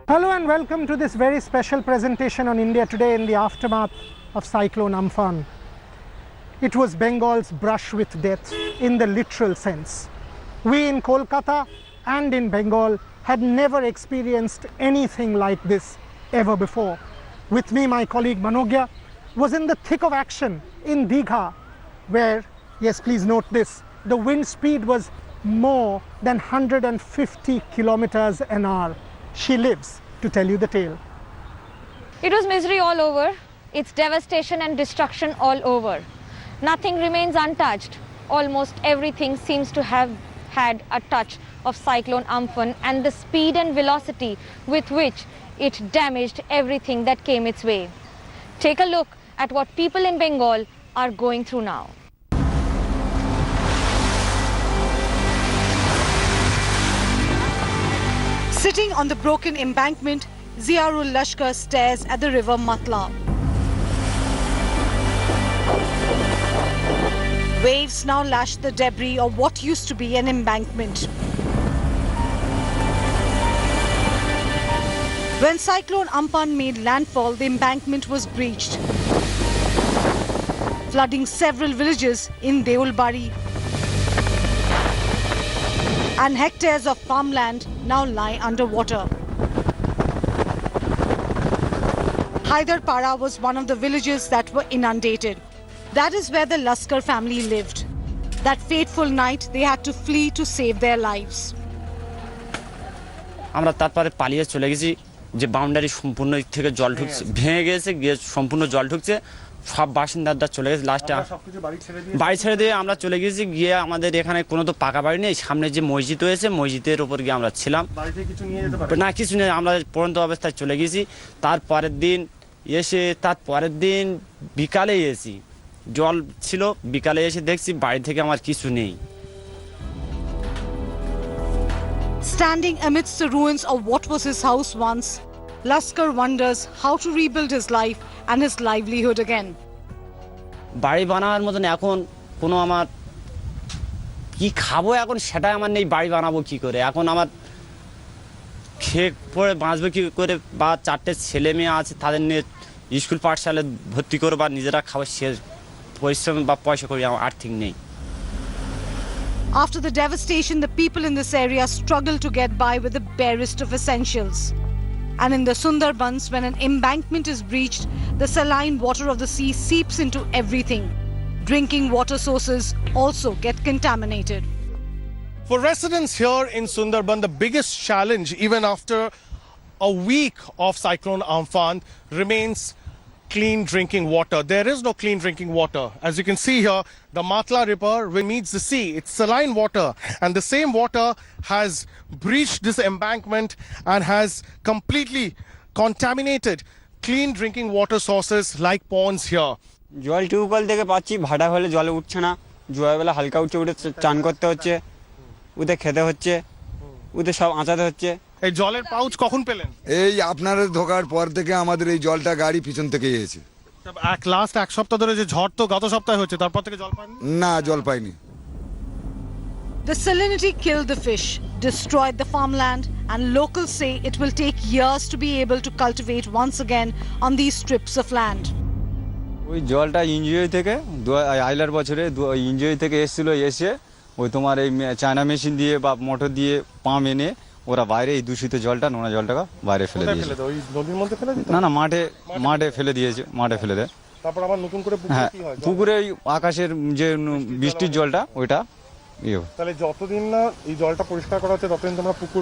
Hello and welcome to this very special presentation on India Today in the aftermath of Cyclone Amphan. It was Bengal's brush with death in the literal sense. We in Kolkata and in Bengal had never experienced anything like this ever before. With me, my colleague Manogya was in the thick of action in Digha, where, yes, please note this, the wind speed was more than 150 kilometers an hour. She lives to tell you the tale. It was misery all over. It's devastation and destruction all over. Nothing remains untouched. Almost everything seems to have had a touch of Cyclone Amphan and the speed and velocity with which it damaged everything that came its way. Take a look at what people in Bengal are going through now. Sitting on the broken embankment, Ziaul Lashkar stares at the river Matla. Waves now lash the debris of what used to be an embankment. When Cyclone Amphan made landfall, the embankment was breached, flooding several villages in Deulbari, and hectares of farmland now lie underwater. Haidarpara was one of the villages that were inundated. That is where the Laskar family lived. That fateful night, they had to flee to save their lives. আমরা তারপরে পালিয়ে চলে গেছি যে boundary সম্পূর্ণ থেকে জল ঢুকছে ভেঙে গেছে গিয়ে সম্পূর্ণ জল ঢুকছে সব বাসিন্দারা চলে গেছে লাস্টে বাড়ি ছেড়ে দিয়ে আমরা চলে গেছি গিয়ে আমাদের এখানে কোনো তো পাকা বাড়ি নেই সামনে যে মসজিদ হয়েছে মসজিদের উপর গিয়ে আমরা ছিলাম না কিছু নেই আমরা পড়ন্ত অবস্থায় চলে গেছি তারপরের দিন বিকালে এসেছি জল ছিল বিকালে এসে দেখছি বাড়ি থেকে আমার কিছু নেই Standing amidst the ruins of what was his house once, Laskar wonders how to rebuild his life and his livelihood again. বাড়ি বানানোর মতন এখন কোনো আমার কি খাবো এখন সেটা আমার নেই বাড়ি বানাবো কি করে এখন আমার খেয়ে পড়ে বাঁচবো কি করে বা চারটে ছেলে মেয়ে আছে তাদের নিয়ে স্কুল পাঠশালায় ভর্তি করবো বা নিজেরা খাবো সে পরিশ্রম বা পয়সা করি আমার আর্থিক নেই After the devastation, the people in this area struggle to get by with the barest of essentials. And in the Sundarbans, when an embankment is breached, the saline water of the sea seeps into everything. Drinking water sources also get contaminated. For residents here in Sundarban, the biggest challenge, even after a week of Cyclone Amphan, remains clean drinking water. There is no clean drinking water. As you can see here, the Matla River meets the sea. It's saline water, and the same water has breached this embankment and has completely contaminated clean drinking water sources like ponds here. জল tubewell থেকে পাচ্ছি ভাড়া হলে জলে উঠছে না জোয়ারবেলা হালকা উঠে উঠে চান করতে হচ্ছে উঠে খেতে হচ্ছে উঠে সব আঁচাতে হচ্ছে এই জলের পাউচ কখন পেলেন এই আপনাদের ঢোকার পর থেকে আমাদের এই জলটা গাড়ি পিছন থেকে এসেছে এক সপ্তাহ ধরে যে ঝড় তো গত সপ্তাহে হচ্ছে তারপর থেকে জল পাননি না জল পাইনি The salinity killed the fish, destroyed the farmland, and locals say it will take years to be able to cultivate once again on these strips of land. ওই জলটা ইঞ্জিওই থেকে আইলার বছরে ইঞ্জিওই থেকে এসেছিল এসে ওই তোমার এই চায়না মেশিন দিয়ে বা মোটর দিয়ে পাম্প এনে ওরা বাইরে এই দূষিত জলটা নোনা জলটাকে বাইরে ফেলে দিয়েছে না মাঠে ফেলে দিয়েছে মাঠে ফেলে দেয় তারপর আবার নতুন করে হ্যাঁ পুকুরে আকাশের যে বৃষ্টির জলটা ওইটা তাহলে যতদিন না এই জলটা পরিষ্কার করা হচ্ছে ততদিন তোমরা পুকুর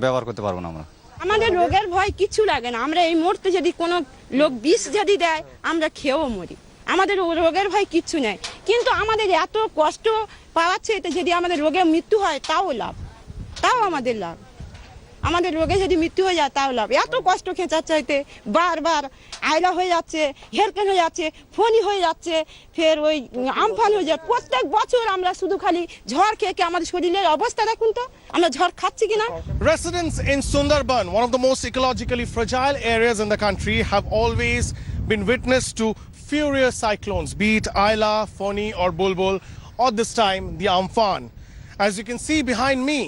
ব্যবহার করতে পারবো না আমরা আমাদের রোগের ভয় কিছু লাগে না আমরা এই মুহূর্তে যদি কোনো লোক বিষ যদি দেয় আমরা খেয়েও মরি আমাদের রোগের ভয় কিচ্ছু নেই কিন্তু আমাদের এত কষ্ট পাওয়াচ্ছে এতে যদি আমাদের রোগে মৃত্যু হয় তাও আমাদের লাভ আমাদের রোগে যদি মৃত্যু হয়ে যায় তাও লাভ এত কষ্ট খেঁচার চাইতে বারবার আয়লা হয়ে যাচ্ছে হেরকেন হয়ে যাচ্ছে ফনি হয়ে যাচ্ছে ফের ওই আমফান হয়ে যায় প্রত্যেক বছর আমরা শুধু খালি ঝড় খেয়ে আমাদের শরীরের অবস্থা দেখুন তো আমরা ঝড় খাচ্ছি কিনা Residents in Sundarban, one of the most ecologically fragile areas in the country, have always been witness to furious cyclones, be it Aila, Foni or Bulbul, or this time the Amphan. As you can see behind me,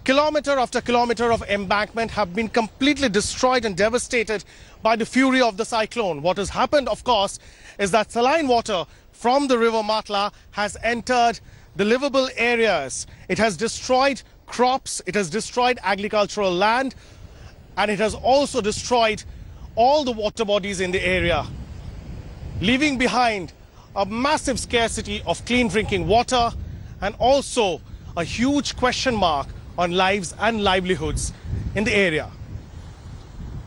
Kilometer after kilometer of embankment have been completely destroyed and devastated by the fury of the cyclone. What has happened, of course, is that saline water from the river Matla has entered the livable areas. It has destroyed crops, it has destroyed agricultural land, and it has also destroyed all the water bodies in the area, leaving behind a massive scarcity of clean drinking water and also a huge question mark on lives and livelihoods in the area.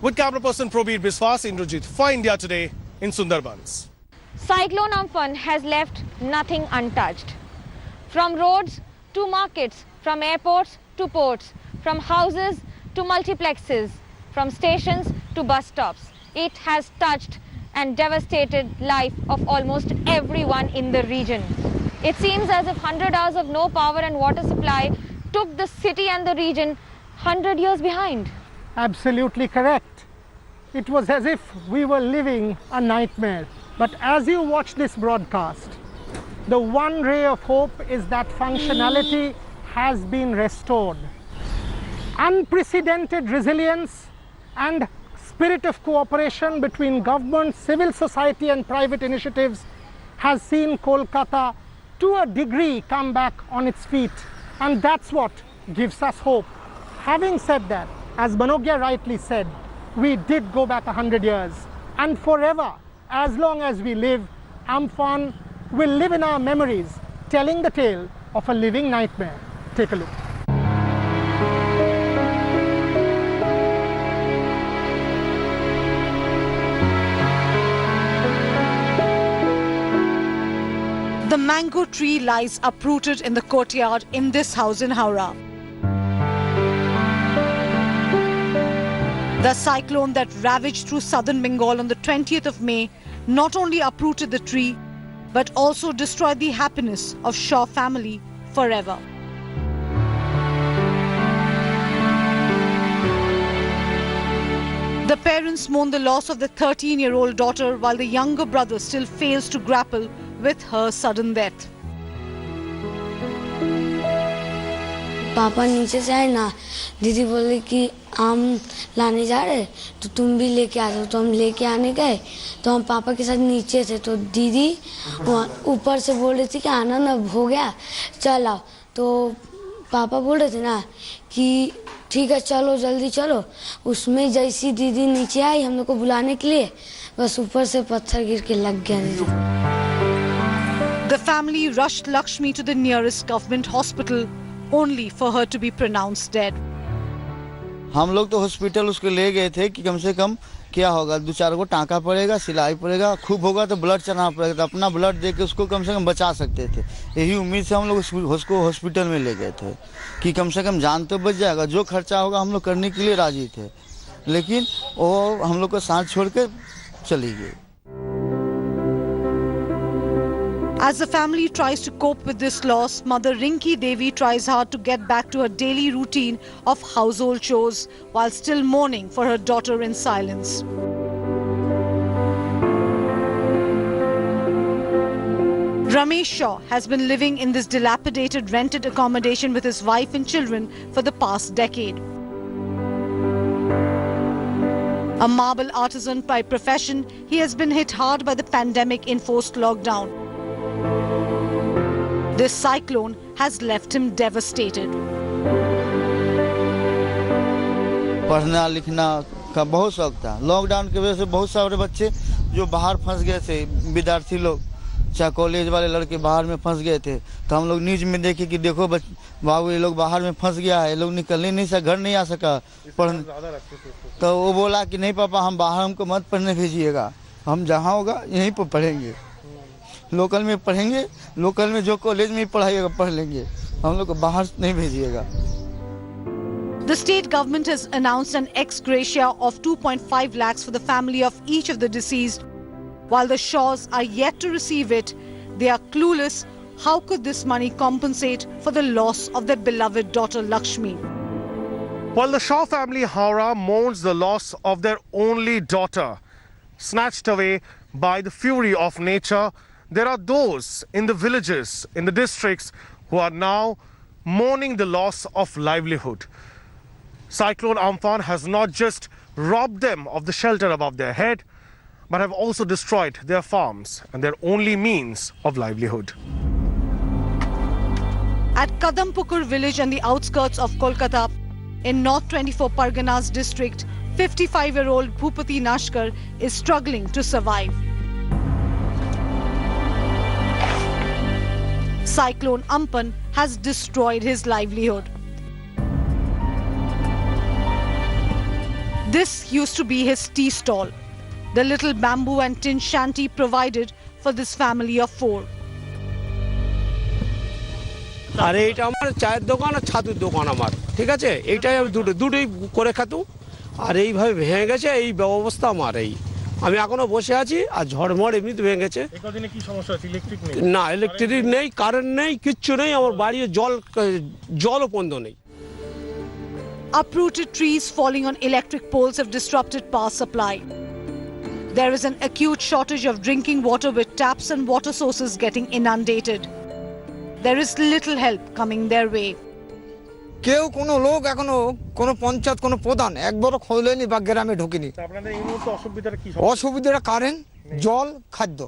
With camera person Probir Biswas, Indrajit for India Today in Sundarbans. Cyclone Amphan has left nothing untouched. From roads to markets, from airports to ports, from houses to multiplexes, from stations to bus stops, it has touched and devastated life of almost everyone in the region. It seems as if 100 hours of no power and water supply took the city and the region 100 years behind. Absolutely correct. It was as if we were living a nightmare. But as you watch this broadcast, the one ray of hope is that functionality has been restored. Unprecedented resilience and spirit of cooperation between government, civil society and private initiatives has seen Kolkata to a degree come back on its feet, and that's what gives us hope. Having said that, as Manogya rightly said, we did go back 100 years, and forever, as long as we live, Amphan will live in our memories, telling the tale of a living nightmare. Take a look. The mango tree lies uprooted in the courtyard in this house in Howrah. The cyclone that ravaged through southern Bengal on the 20th of May not only uprooted the tree, but also destroyed the happiness of Shaw family forever. The parents mourn the loss of the 13-year-old daughter, while the younger brother still fails to grapple with her sudden death. पापा नीचे से आए ना, दीदी बोले कि आम लाने जा रहे तो तुम भी लेके आ जाओ, तो हम लेके आने गए तो हम पापा के साथ नीचे थे, तो दीदी ऊपर से बोल रही थी कि आना ना हो गया चल आओ, तो पापा बोल रहे थे ना कि ठीक है चलो जल्दी चलो, उसमें जैसी दीदी नीचे आई हम लोग को बुलाने के लिए, बस ऊपर से पत्थर गिर के लग गया दीदी. The family rushed Lakshmi to the nearest government hospital, only for her to be pronounced dead. हम लोग तो हॉस्पिटल उसको ले गए थे कि कम से कम क्या होगा, 2-4 को टाँका पड़ेगा, सिलाई पड़ेगा, खूब होगा तो ब्लड चढ़ाना पड़ेगा, तो अपना ब्लड दे के उसको कम से कम बचा सकते थे. यही उम्मीद से हम लोग उसको हॉस्पिटल में ले गए थे कि कम से कम जान तो बच जाएगा, जो खर्चा होगा हम लोग करने के लिए राजी थे, लेकिन वो हम लोग को साथ छोड़ के चली गई. As the family tries to cope with this loss, Mother Rinki Devi tries hard to get back to her daily routine of household chores while still mourning for her daughter in silence. Ramesh Shaw has been living in this dilapidated rented accommodation with his wife and children for the past decade. A marble artisan by profession, he has been hit hard by the pandemic-enforced lockdown. This cyclone has left him devastated. पढ़ना लिखना का बहुत शौक था. Lockdown की वजह से बहुत सारे बच्चे जो बाहर फंस गए थे, विद्यार्थी लोग, चाहे कॉलेज वाले लड़के बाहर में फंस गए थे, तो हम लोग न्यूज में देखे कि देखो बाबू ये लोग बाहर में फंस गया है, ये लोग निकलने नहीं सका, घर नहीं आ सका पढ़ने. तो वो बोला कि नहीं पापा हम बाहर हमको मत पढ़ने भेजिएगा, हम जहाँ होगा यहीं पर पढ़ेंगे, लोकल में पढ़ेंगे, लोकल में जो कॉलेज में पढ़ाइएगा पढ़ लेंगे, हम लोग को बाहर नहीं भेजिएगा. The state government has announced an ex gratia of 2.5 lakhs for the family of each of the deceased. While the Shaws are yet to receive it, they are clueless how could this money compensate for the loss of their beloved daughter Lakshmi. While the Shaw family Howrah mourns the loss of their only daughter, snatched away by the fury of nature, there are those in the villages, in the districts, who are now mourning the loss of livelihood. Cyclone Amphan has not just robbed them of the shelter above their head, but have also destroyed their farms and their only means of livelihood. At Kadampukur village on the outskirts of Kolkata, in North 24 Parganas district, 55-year-old Bhupati Nashkar is struggling to survive. Cyclone Amphan has destroyed his livelihood. This used to be his tea stall, the little bamboo and tin shanty provided for this family of 4. আর এইটা আমার চায়ের দোকান আর ছাতুর দোকান আমার, ঠিক আছে? এইটাই আমি দুটোই করে খাতু, আর এইভাবে ভেঙে গেছে এই ব্যবস্থা আমার। এই আমি এখনো বসে আছি, আর ঝড়মড় এমনিতে ভেঙে গেছে। একদিনে কি সমস্যা আছে? ইলেকট্রিক নেই? না, ইলেকট্রিক নেই, কারেন্ট নেই, কিচ্ছু নেই। আমার বাড়ির জলও বন্ধ নেই। Uprooted trees falling on electric poles have disrupted power supply. There is an acute shortage of drinking water with taps and water sources getting inundated. There is little help coming their way. কেউ কোনো লোক এখনো কোনো পঞ্চায়েত কোনো প্রধান একবারও খোলেনি বা গ্রামে ঢুকেনি। আপনাদের এই মুহূর্তে অসুবিধাটা কি? অসুবিধাটা কারেন্ট, জল, খাদ্য।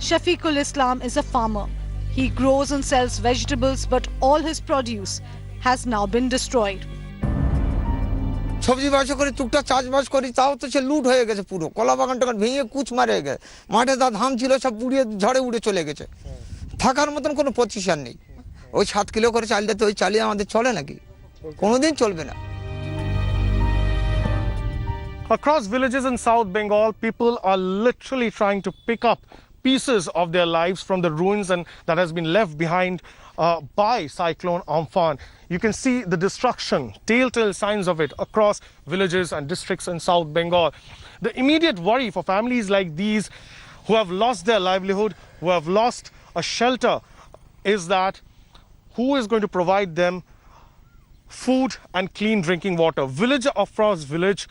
Shafiqul Islam is a farmer. He grows and sells vegetables, but all his produce has now been destroyed. সবজি ব্যবসা করি, টুকটাক চাষবাস করি, তাও তো সে লুট হয়ে গেছে পুরো। কলা বাগান টাগান ভেঙে কুচ মারে গেছে, মাঠে যা ধান ছিল সব পুড়িয়ে ঝড়ে উড়ে চলে গেছে। থাকার মতন কোনো পজিশন নেই। ওই 7 কিলো করে চাল দিতে, ওই চালিয়ে আমাদের চলে নাকি? কোনোদিন চলবে না। Across villages in South Bengal, people are literally trying to pick up pieces of their lives from the ruins and that has been left behind by Cyclone Amphan. You can see the destruction, telltale signs of it across villages and districts in South Bengal. The immediate worry for families like these who have lost their livelihood, who have lost a shelter, is that who is going to provide them food and clean drinking water? Village across village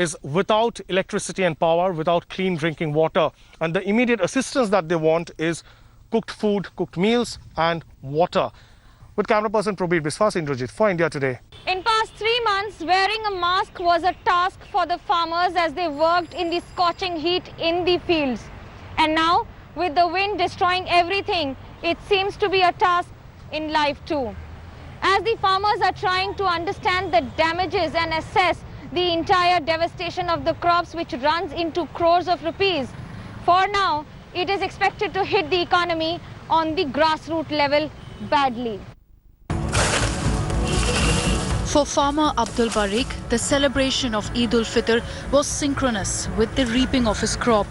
is without electricity and power, without clean drinking water. And the immediate assistance that they want is cooked food, cooked meals and water. With camera person Probir Biswas, Indrajit for India Today. In past 3 months, wearing a mask was a task for the farmers as they worked in the scorching heat in the fields. And now, with the wind destroying everything, it seems to be a task in life too. As the farmers are trying to understand the damages and assess the entire devastation of the crops, which runs into crores of rupees, for now, it is expected to hit the economy on the grassroots level badly. For farmer Abdul Barik, the celebration of Eid ul-Fitr was synchronous with the reaping of his crop.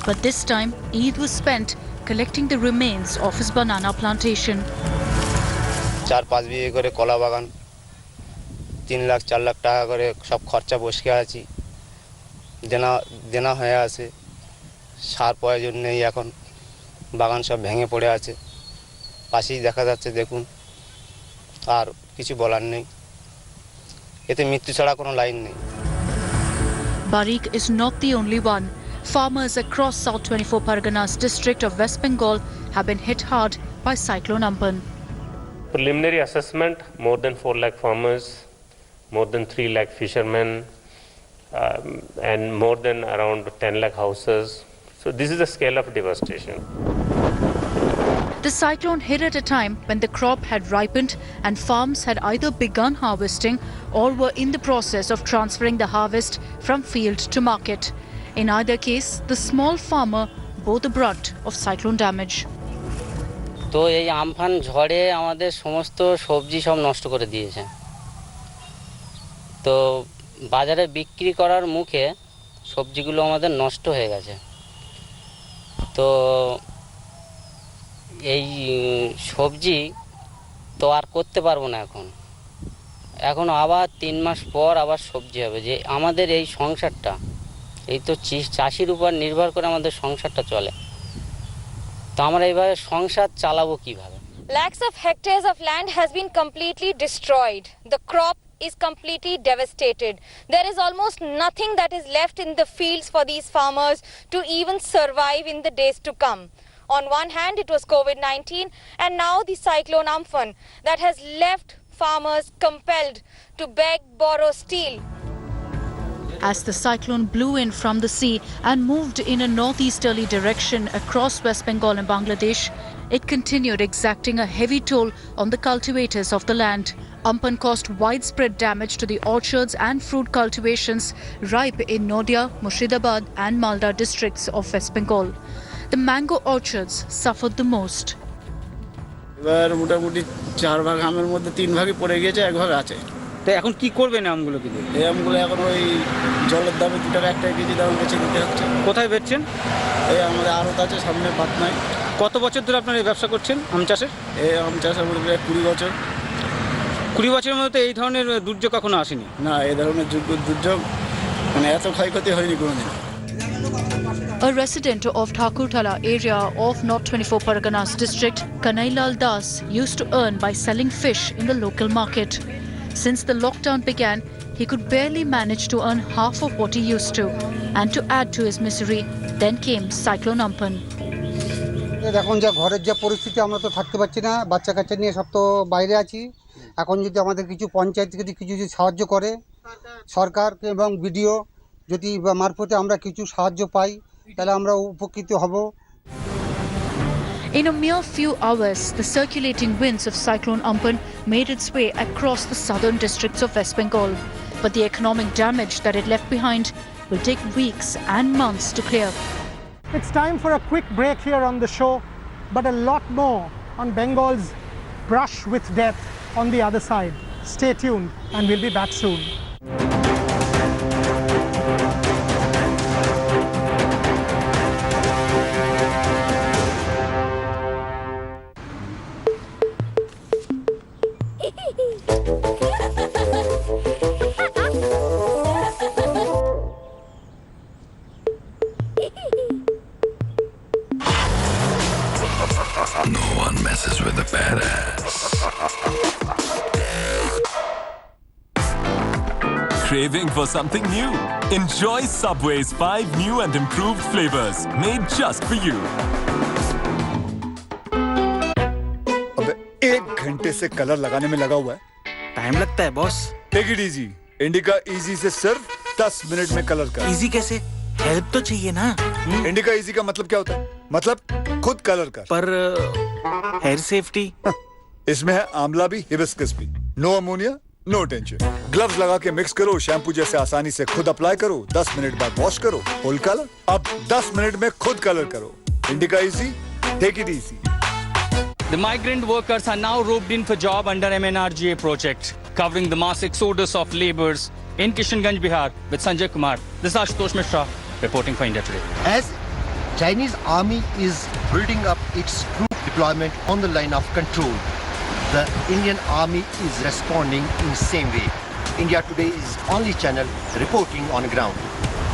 But this time, Eid was spent collecting the remains of his banana plantation. 4-5 বিঘে করে কলা বাগান, 3 লাখ 4 লাখ টাকা করে সব খরচা বসে আছে, দেনা হয়ে আছে, সার প্রয়োজন নেই, এখন বাগান সব ভেঙে পড়ে আছে, পাশেই দেখা যাচ্ছে, দেখুন, আর কিছু বলার নেই, এতে মৃত্যু ছাড়া কোনো লাইন নেই। Barik is not the only one. Farmers across South 24 Parganas district of West Bengal have been hit hard by Cyclone Amphan. Preliminary assessment, more than 4 lakh farmers, more than 3 lakh fishermen, and more than around 10 lakh houses. So this is the scale of devastation. The cyclone hit at a time when the crop had ripened and farms had either begun harvesting or were in the process of transferring the harvest from field to market. In either case, the small farmer bore the brunt of cyclone damage. তো এই Amphan ঝড়ে আমাদের সমস্ত সবজি সব নষ্ট করে দিয়েছে। তো বাজারে বিক্রি করার মুখে সবজিগুলো আমাদের নষ্ট হয়ে গেছে। তো এই সবজি তো আর করতে পারবো না এখন আবার 3 মাস পর আবার সবজি হবে, যে আমাদের এই সংসারটা, এই তো চাষির উপর নির্ভর করে আমাদের সংসারটা চলে, তো আমরা এইভাবে সংসার চালাবো কিভাবে? Lakhs of hectares of land has been completely destroyed. The crop is completely devastated. There is almost nothing that is left in the fields for these farmers to even survive in the days to come. On one hand, it was COVID-19, and now the cyclone Amphan that has left farmers compelled to beg, borrow, steal. As the cyclone blew in from the sea and moved in a northeasterly direction across West Bengal and Bangladesh, it continued exacting a heavy toll on the cultivators of the land. Amphan caused widespread damage to the orchards and fruit cultivations ripe in Nadia, Murshidabad and Malda districts of West Bengal. The mango orchards suffered the most. এবার মোটামুটি 4 ভাগ আমের মধ্যে 3 ভাগই পড়ে গিয়েছে, 1 ভাগ আছে। তো এখন কি করবেন আমগুলো কি? এই আমগুলো এখন ওই জলের দামে 2 টাকা 1 কেজি দাম বেচে দিতে হচ্ছে। কোথায় বেচছেন? এই আমাদের আড়ত আছে সামনে পাতনায়। কত বছর ধরে আপনারা এই ব্যবসা করছেন আম চাষের? এই আম চাষের মধ্যে 20 বছর। 20 বছরের মধ্যে এই ধরনের দুর্যোগ কখনো আসেনি? না, এই ধরনের দুর্যোগ মানে এত ক্ষয়ক্ষতি হয়নি কোনোদিন। A resident of Thakurthala area of North 24 Parganas district, Kanailal Das used to earn by selling fish in the local market. Since the lockdown began, he could barely manage to earn half of what he used to. And to add to his misery, then came Cyclone Amphan. এখন যা ঘরের যা পরিস্থিতি, আমরা তো থাকতে পারছি না, বাচ্চা কাচ্চা নিয়ে সব তো বাইরে আছি। এখন যদি আমাদের কিছু পঞ্চায়েত থেকে কিছু যদি সাহায্য করে সরকার এবং বিডিও যদি মারফতে আমরা কিছু সাহায্য পাই তাহলে আমরা উপকৃত হব। In a mere few hours, the circulating winds of Cyclone Amphan made its way across the southern districts of West Bengal. But the economic damage that it left behind will take weeks and months to clear. It's time for a quick break here on the show, but a lot more on Bengal's brush with death on the other side. Stay tuned and we'll be back soon. No one messes with a badass. Craving for something new? Enjoy Subway's 5 new and improved flavors made just for you. अबे 1 घंटे से colour लगाने में लगा हुआ है। Time लगता है boss. Take it easy. Indica easy से सिर्फ 10 मिनट में कलर कर। इजी कैसे? हेल्प तो चाहिए ना। इंडिका इजी का मतलब क्या होता है? मतलब खुद कलर कर। पर हेयर सेफ्टी? इसमें है आंवला भी, हिबिस्कस भी। No ammonia, no tension. Gloves लगा के मिक्स करो, शैम्पू जैसे आसानी से खुद अप्लाई करो, 10 मिनट बाद वॉश करो, फुल कलर। अब 10 मिनट में खुद कलर करो। Indica easy, take it easy. The migrant workers are now roped in for job under MNRGA project, covering the mass exodus of laborers in Kishanganj, Bihar, with Sanjay Kumar. This is Ashutosh Mishra reporting for India Today. As Chinese army is building up its troop deployment on the line of control, the Indian army is responding in the same way. India Today is only channel reporting on the ground.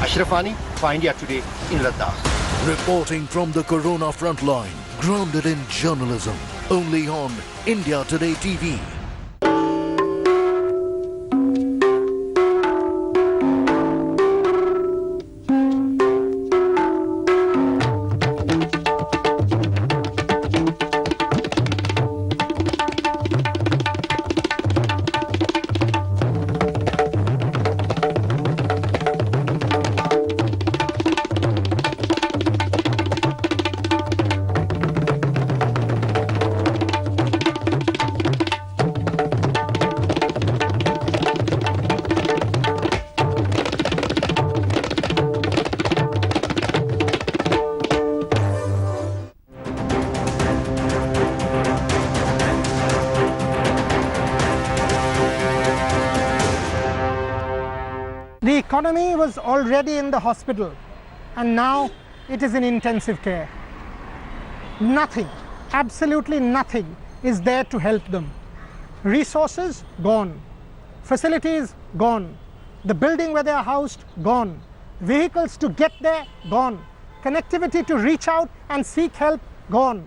Ashraf Ani for India Today in Ladakh. Reporting from the Corona frontline, grounded in journalism, only on India Today TV. The economy was already in the hospital and now it is in intensive care. Nothing, absolutely nothing is there to help them. Resources gone, facilities gone, the building where they are housed gone, vehicles to get there gone, connectivity to reach out and seek help gone.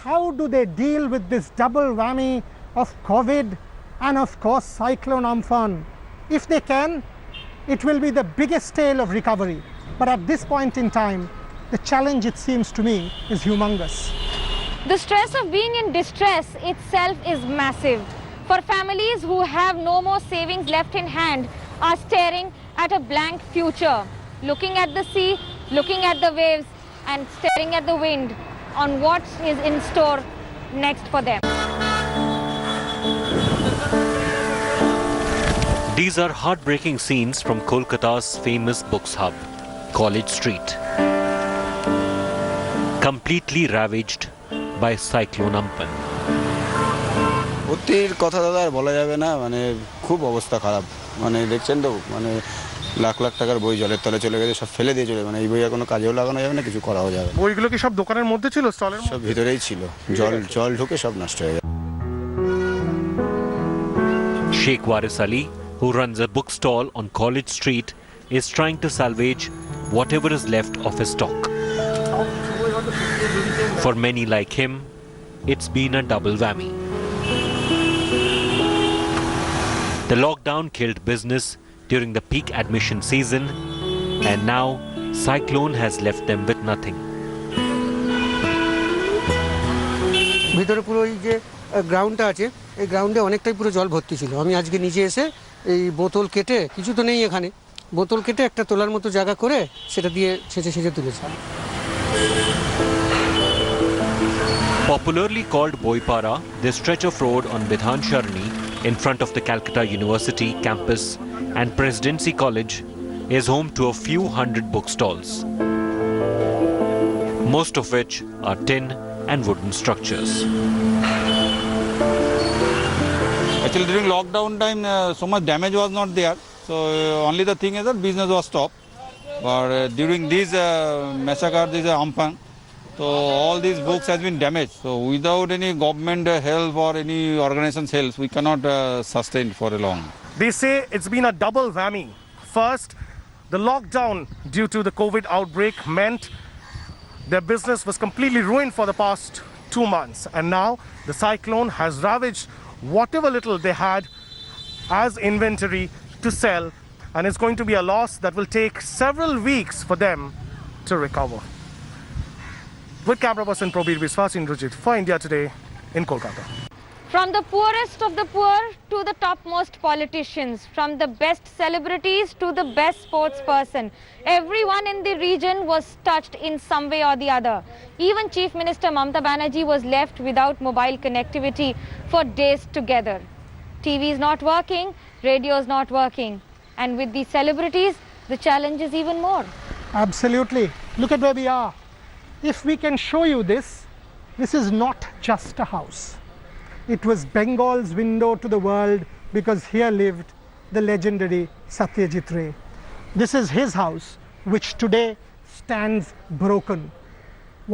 How do they deal with this double whammy of COVID and of course Cyclone Amphan? If they can, it will be the biggest tale of recovery. But at this point in time, The challenge, it seems to me, is humongous. The stress of being in distress itself is massive. For families who have no more savings left in hand are staring at a blank future, looking at the sea, looking at the waves and staring at the wind on what is in store next for them. These are heartbreaking scenes from Kolkata's famous books hub, College Street. Completely ravaged by Cyclone Amphan. অতির কথা দাদা আর বলা যাবে না, মানে খুব অবস্থা খারাপ, মানে দেখছেন তো, মানে লাখ লাখ টাকার বই জলের তলে চলে গেছে, সব ফেলে দিয়ে চলে, মানে এই বই আর কোনো কাজেও লাগানো যাবে না, কিছু করাও যাবে। বইগুলো কি সব দোকানের মধ্যে ছিল, স্টলের সব ভিতরেই ছিল, জল ঢুকে সব নষ্ট হয়ে গেছে। Sheikh Waris Ali, who runs a bookstall on College Street, is trying to salvage whatever is left of his stock. For many like him, it's been a double whammy. The lockdown killed business during the peak admission season, and now cyclone has left them with nothing. ভিতরে পুরো এই যে গ্রাউন্ডটা আছে, এই গ্রাউন্ডে অনেকটাই পুরো জল ভর্তি ছিল। আমি আজকে নিজে এসে এই বোতল কেটে, কিছু তো নেই এখানে, বোতল কেটে একটা তোলার মতো জায়গা করে সেটা দিয়ে ছেঁচে তুলেছি। Popularly called Boipara, this stretch of road on Bidhan Sharni in front of the Calcutta University campus and Presidency College is home to a few hundred bookstalls, most of which are tin and wooden structures. Actually during lockdown time so much damage was not there, so only the thing is that business was stopped, but during this massacre, this Amphan, so all these books has been damaged, so without any government help or any organization's help we cannot sustain for a long. They say it's been a double whammy. First, the lockdown due to the COVID outbreak meant their business was completely ruined for the past 2 months, and now the cyclone has ravaged whatever little they had as inventory to sell, and it's going to be a loss that will take several weeks for them to recover. With camera person Probir Biswas, Indrajit for India Today in Kolkata. From the poorest of the poor to the topmost politicians, from the best celebrities to the best sports person, everyone in the region was touched in some way or the other. Even Chief Minister Mamata Banerjee was left without mobile connectivity for days together. TV is not working, radio is not working, and with these celebrities, the challenge is even more. Absolutely. Look at where we are. If we can show you this, this is not just a house. It was Bengal's window to the world because here lived the legendary Satyajit Ray. This is his house, which today stands broken.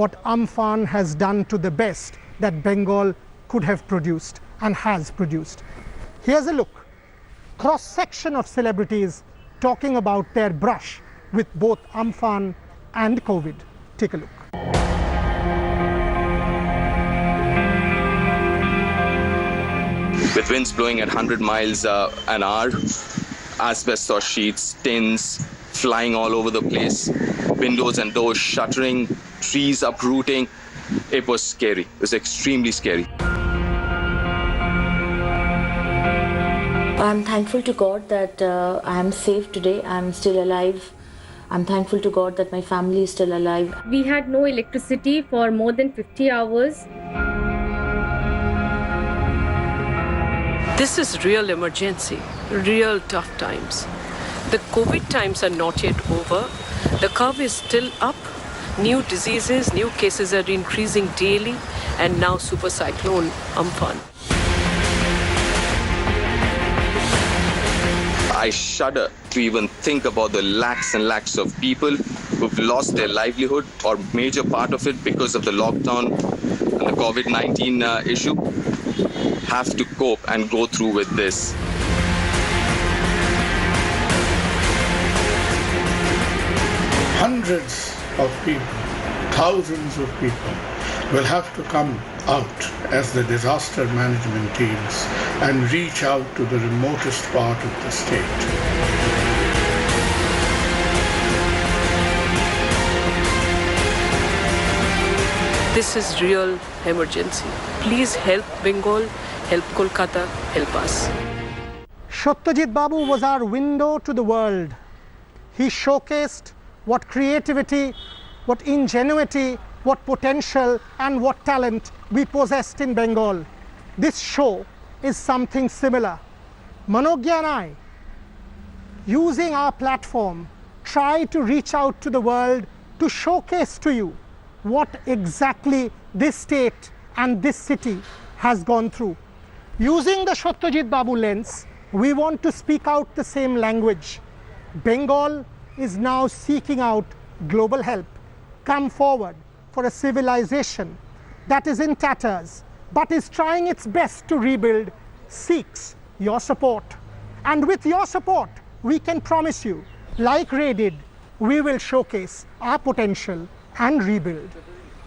What Amphan has done to the best that Bengal could have produced and has produced. Here's a look. Cross-section of celebrities talking about their brush with both Amphan and COVID. Take a look. With winds blowing at 100 miles an hour, asbestos sheets, tins flying all over the place, windows and doors shuttering, trees uprooting. It was scary. It was extremely scary. I'm thankful to God that I am safe today. I'm still alive. I'm thankful to God that my family is still alive. We had no electricity for more than 50 hours. This is real emergency, real tough times. The COVID times are not yet over. The curve is still up. New diseases, new cases are increasing daily, and now super cyclone Amphan. I shudder to even think about the lakhs and lakhs of people who've lost their livelihood or major part of it because of the lockdown and the COVID-19 issue, have to cope and go through with this. Hundreds of people, thousands of people will have to come out as the disaster management teams and reach out to the remotest part of the state. This is real emergency. Please help Bengal, help Kolkata, help us. Satyajit Babu was our window to the world. He showcased what creativity, what ingenuity, what potential and what talent we possessed in Bengal. This show is something similar. Manogya and I, using our platform, try to reach out to the world to showcase to you what exactly this state and this city has gone through. Using the Satyajit Babu lens, we want to speak out the same language. Bengal is now seeking out global help. Come forward for a civilization that is in tatters but is trying its best to rebuild, seeks your support. And with your support, we can promise you, like Ray did, we will showcase our potential and rebuild.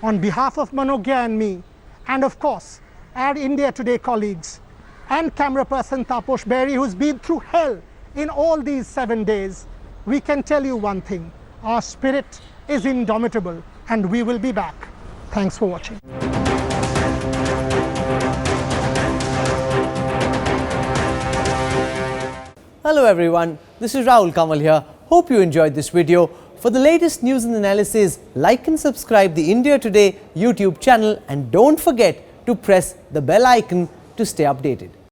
On behalf of Manogya and me, and of course, our India Today colleagues, and camera person Taposh Berry, who's been through hell in all these 7 days, we can tell you one thing: our spirit is indomitable and we will be back. Thanks for watching. Hello everyone, this is Rahul Kamal here. Hope you enjoyed this video. For the latest news and analysis, like and subscribe the India Today YouTube channel and don't forget to press the bell icon to stay updated.